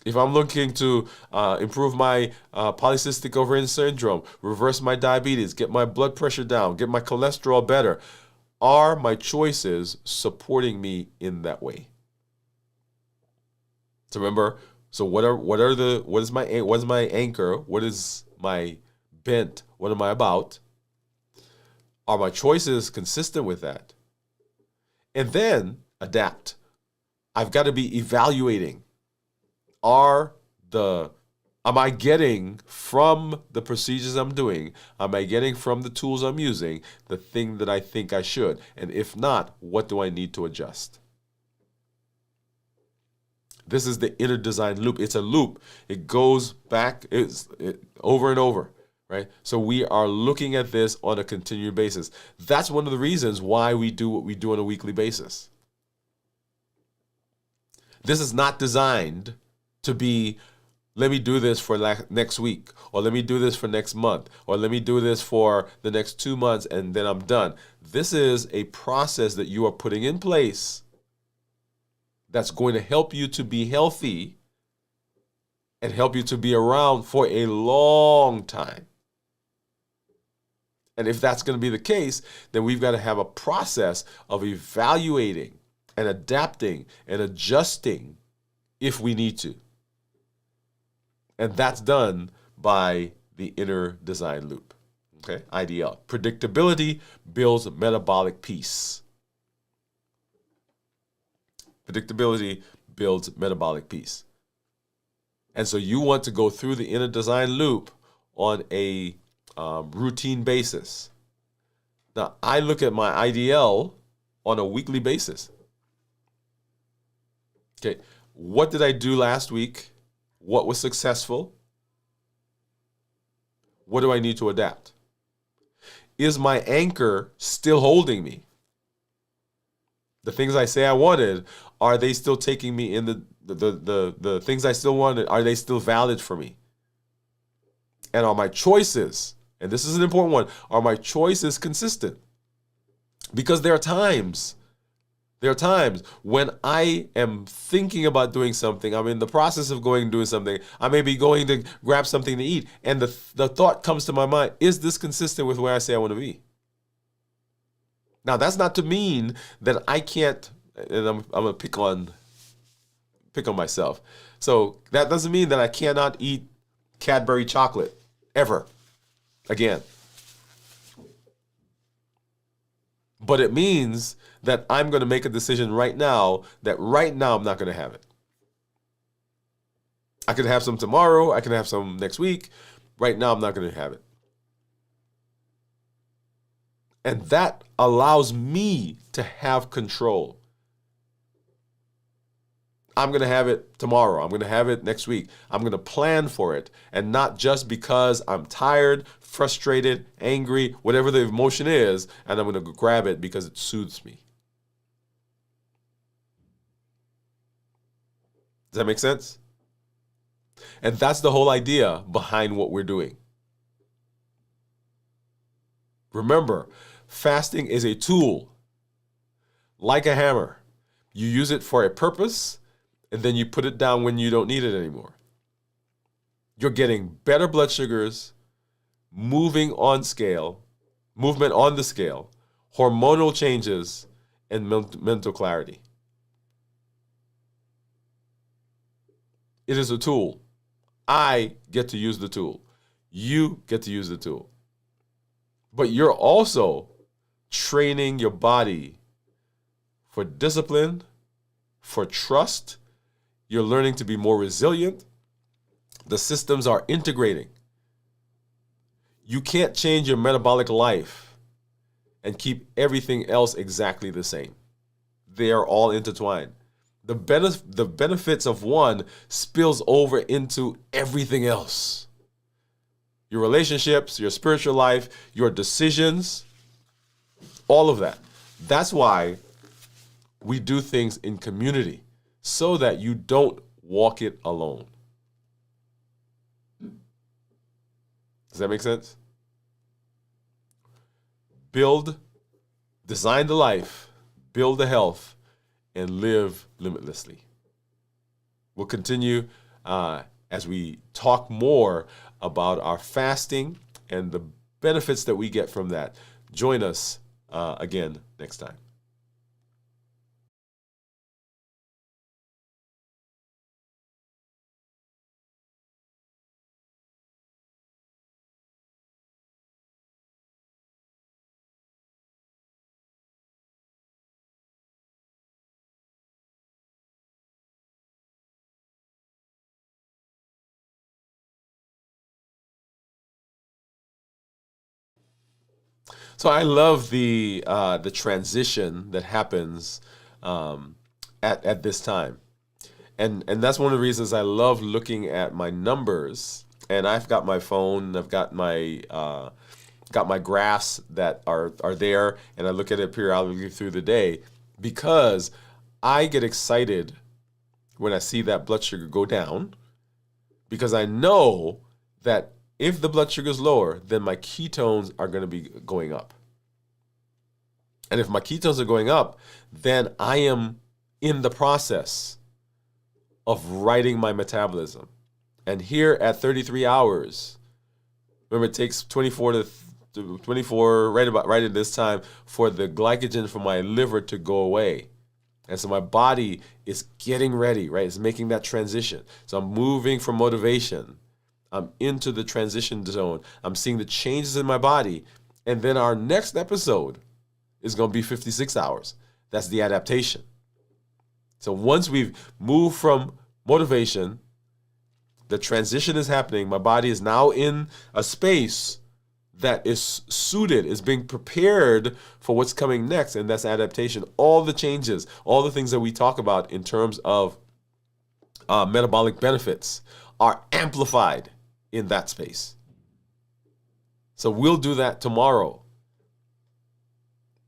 If I'm looking to improve my polycystic ovarian syndrome, reverse my diabetes, get my blood pressure down, get my cholesterol better, are my choices supporting me in that way? So remember, so what is my anchor? What is my bent? What am I about? Are my choices consistent with that? And then adapt. I've got to be evaluating. Am I getting from the procedures I'm doing, am I getting from the tools I'm using the thing that I think I should? And if not, what do I need to adjust? This is the inner design loop. It's a loop. It goes back over and over, right? So we are looking at this on a continued basis. That's one of the reasons why we do what we do on a weekly basis. This is not designed to be, let me do this for next week, or let me do this for next month, or let me do this for the next 2 months and then I'm done. This is a process that you are putting in place that's going to help you to be healthy and help you to be around for a long time. And if that's going to be the case, then we've got to have a process of evaluating and adapting and adjusting if we need to. And that's done by the inner design loop. Okay, IDL. Predictability builds metabolic peace. Predictability builds metabolic peace. And so you want to go through the inner design loop on a routine basis. Now, I look at my IDL on a weekly basis. Okay, what did I do last week? What was successful? What do I need to adapt? Is my anchor still holding me? The things I say I wanted, are they still taking me in the things I still wanted, are they still valid for me? And are my choices, and this is an important one, are my choices consistent? Because there are times when I am thinking about doing something, I'm in the process of going and doing something, I may be going to grab something to eat, and the thought comes to my mind, is this consistent with where I say I want to be? Now, that's not to mean that I can't, and I'm going to pick on myself. So that doesn't mean that I cannot eat Cadbury chocolate ever again. But it means that I'm going to make a decision right now that right now I'm not going to have it. I could have some tomorrow. I can have some next week. Right now, I'm not going to have it. And that allows me to have control. I'm going to have it tomorrow. I'm going to have it next week. I'm going to plan for it. And not just because I'm tired, frustrated, angry, whatever the emotion is, and I'm going to grab it because it soothes me. Does that make sense? And that's the whole idea behind what we're doing. Remember, fasting is a tool, like a hammer. You use it for a purpose, and then you put it down when you don't need it anymore. You're getting better blood sugars, movement on the scale, hormonal changes, and mental clarity. It is a tool. I get to use the tool. You get to use the tool. But you're also training your body for discipline, for trust. You're learning to be more resilient. The systems are integrating. You can't change your metabolic life and keep everything else exactly the same. They are all intertwined. The benefits of one spills over into everything else. Your relationships, your spiritual life, your decisions, all of that. That's why we do things in community, so that you don't walk it alone. Does that make sense? Design the life, build the health, and live limitlessly. We'll continue as we talk more about our fasting and the benefits that we get from that. Join us again next time. So I love the transition that happens at this time, and that's one of the reasons I love looking at my numbers. And I've got my phone, I've got my graphs that are there, and I look at it periodically through the day, because I get excited when I see that blood sugar go down, because I know that if the blood sugar is lower, then my ketones are going to be going up. And if my ketones are going up, then I am in the process of righting my metabolism. And here at 33 hours, remember, it takes 24 right at this time for the glycogen from my liver to go away. And so my body is getting ready, right? It's making that transition. So I'm moving from motivation. I'm into the transition zone. I'm seeing the changes in my body. And then our next episode is going to be 56 hours. That's the adaptation. So once we've moved from motivation, the transition is happening. My body is now in a space that is suited, is being prepared for what's coming next, and that's adaptation. All the changes, all the things that we talk about in terms of metabolic benefits are amplified in that space. So we'll do that tomorrow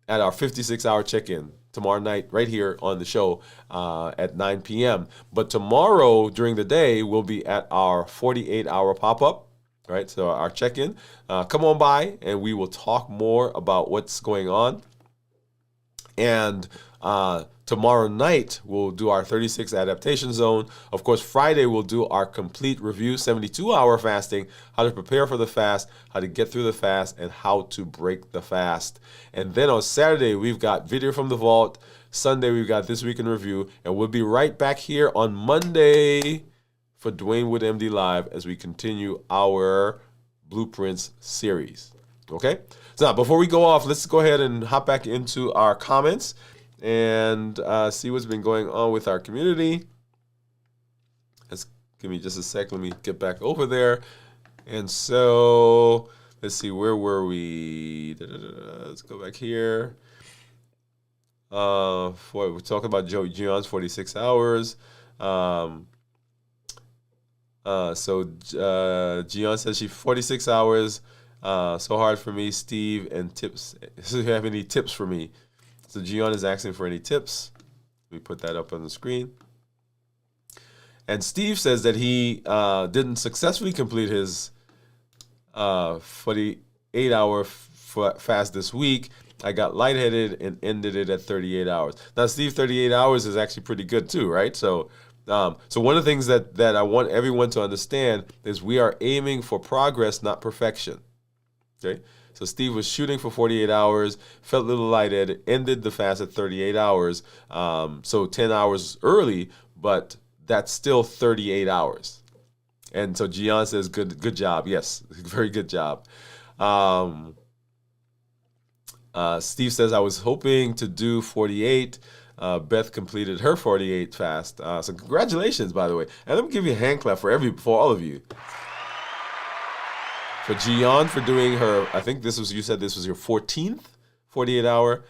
at our 56-hour check-in, tomorrow night right here on the show at 9 p.m. But tomorrow during the day, we'll be at our 48-hour pop-up, right? So our check-in. Come on by and we will talk more about what's going on. And Tomorrow night, we'll do our 36 adaptation zone. Of course, Friday, we'll do our complete review, 72-hour fasting, how to prepare for the fast, how to get through the fast, and how to break the fast. And then on Saturday, we've got video from the vault. Sunday, we've got This Week in Review. And we'll be right back here on Monday for Dwain Woode MD Live as we continue our Blueprints series. Okay? So now, before we go off, let's go ahead and hop back into our comments and see what's been going on with our community. Give me just a sec. Let me get back over there. And so, let's see, where were we? Let's go back here. We're talking about Gion's 46 hours. So Gian says she 46 hours. So hard for me, Steve, and tips. Do you have any tips for me? So Gian is asking for any tips. Let me put that up on the screen. And Steve says that he didn't successfully complete his 48-hour fast this week. I got lightheaded and ended it at 38 hours. Now, Steve, 38 hours is actually pretty good too, right? So one of the things that I want everyone to understand is we are aiming for progress, not perfection. Okay? So Steve was shooting for 48 hours, felt a little lightheaded, ended the fast at 38 hours. So 10 hours early, but that's still 38 hours. And so Gian says, good job. Yes, very good job. Steve says, I was hoping to do 48. Beth completed her 48 fast. So congratulations, by the way. And let me give you a hand clap for all of you. For Gian for doing her, I think you said this was your 14th 48 hour.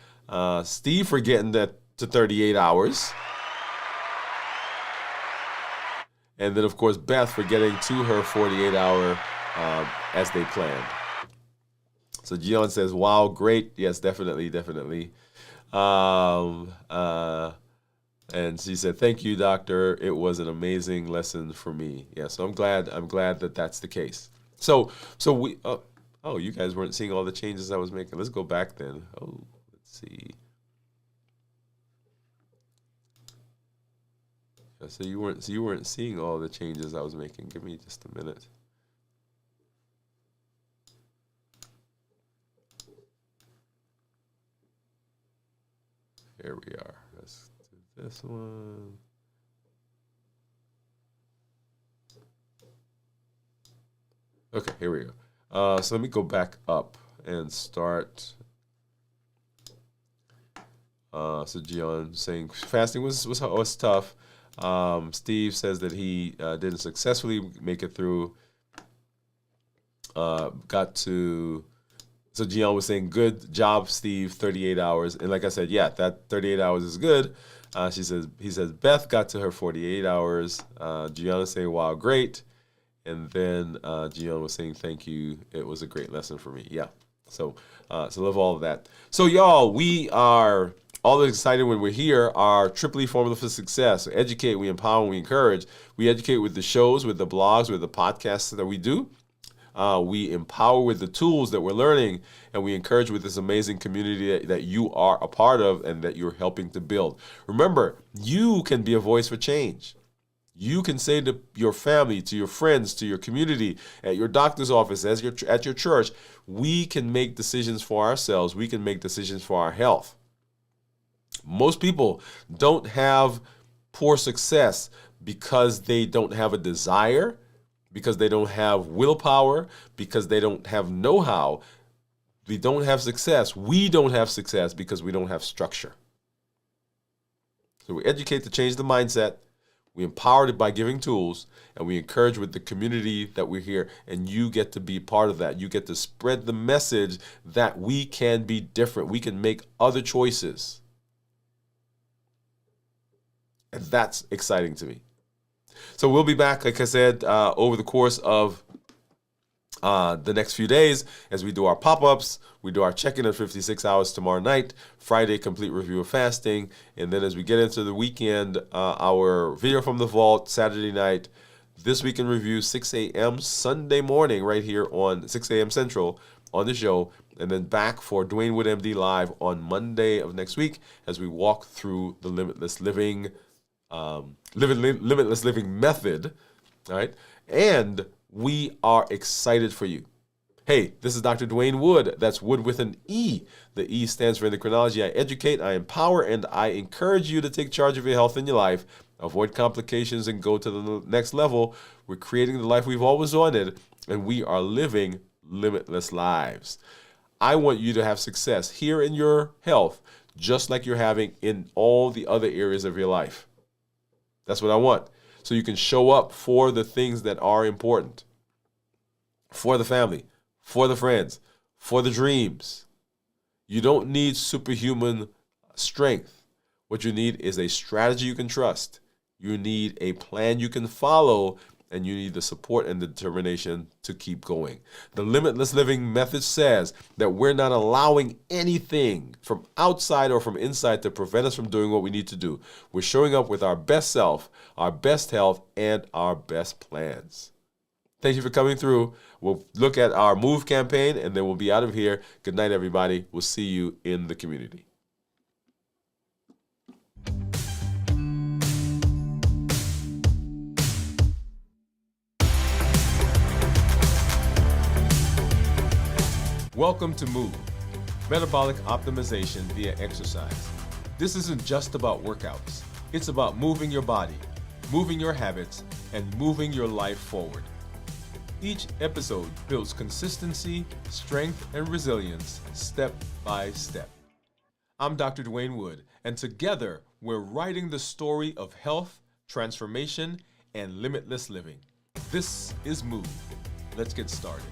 Steve for getting that to 38 hours. And then, of course, Beth for getting to her 48 hour as they planned. So Gian says, wow, great. Yes, definitely. And she said, thank you, doctor. It was an amazing lesson for me. Yeah, so I'm glad that that's the case. So we, you guys weren't seeing all the changes I was making. Let's go back then. Let's see. Yeah, so you weren't seeing all the changes I was making. Give me just a minute. Here we are. Let's do this one. Okay, here we go. So let me go back up and start. So Gian saying fasting was tough. Steve says that he didn't successfully make it through. So Gian was saying, good job, Steve, 38 hours. And like I said, yeah, that 38 hours is good. He says, Beth got to her 48 hours. Gian was saying, wow, great. And then Gian was saying, thank you. It was a great lesson for me. Yeah. So love all of that. So y'all, we are all excited when we're here. Our Triple E formula for success. We educate, we empower, and we encourage. We educate with the shows, with the blogs, with the podcasts that we do. We empower with the tools that we're learning, and we encourage with this amazing community that you are a part of and that you're helping to build. Remember, you can be a voice for change. You can say to your family, to your friends, to your community, at your doctor's office, at your church, we can make decisions for ourselves. We can make decisions for our health. Most people don't have poor success because they don't have a desire, because they don't have willpower, because they don't have know-how. We don't have success. We don't have success because we don't have structure. So we educate to change the mindset. We empower it by giving tools, and we encourage with the community that we're here, and you get to be part of that. You get to spread the message that we can be different. We can make other choices. And that's exciting to me. So we'll be back, like I said, over the course of the next few days as we do our pop-ups. We do our check-in at 56 hours tomorrow night. Friday, complete review of fasting. And then as we get into the weekend, our video from the vault, Saturday night, This Week in Review, 6 a.m. Sunday morning right here on 6 a.m. Central on the show. and then back for Dwain Woode MD Live on Monday of next week as we walk through the limitless living method. All right, and we are excited for you. Hey, this is Dr. Dwain Woode. That's Wood with an E. The E stands for endocrinology. I educate, I empower, and I encourage you to take charge of your health and your life, avoid complications, and go to the next level. We're creating the life we've always wanted, and we are living limitless lives. I want you to have success here in your health, just like you're having in all the other areas of your life. That's what I want. So you can show up for the things that are important, for the family, for the friends, for the dreams. You don't need superhuman strength. What you need is a strategy you can trust. You need a plan you can follow, and you need the support and the determination to keep going. The Limitless Living Method says that we're not allowing anything from outside or from inside to prevent us from doing what we need to do. We're showing up with our best self, our best health, and our best plans. Thank you for coming through. We'll look at our MOVE campaign, and then we'll be out of here. Good night, everybody. We'll see you in the community. Welcome to MOVE, Metabolic Optimization via Exercise. This isn't just about workouts. It's about moving your body, moving your habits, and moving your life forward. Each episode builds consistency, strength, and resilience step by step. I'm Dr. Dwain Woode, and together we're writing the story of health, transformation, and limitless living. This is MOVE. Let's get started.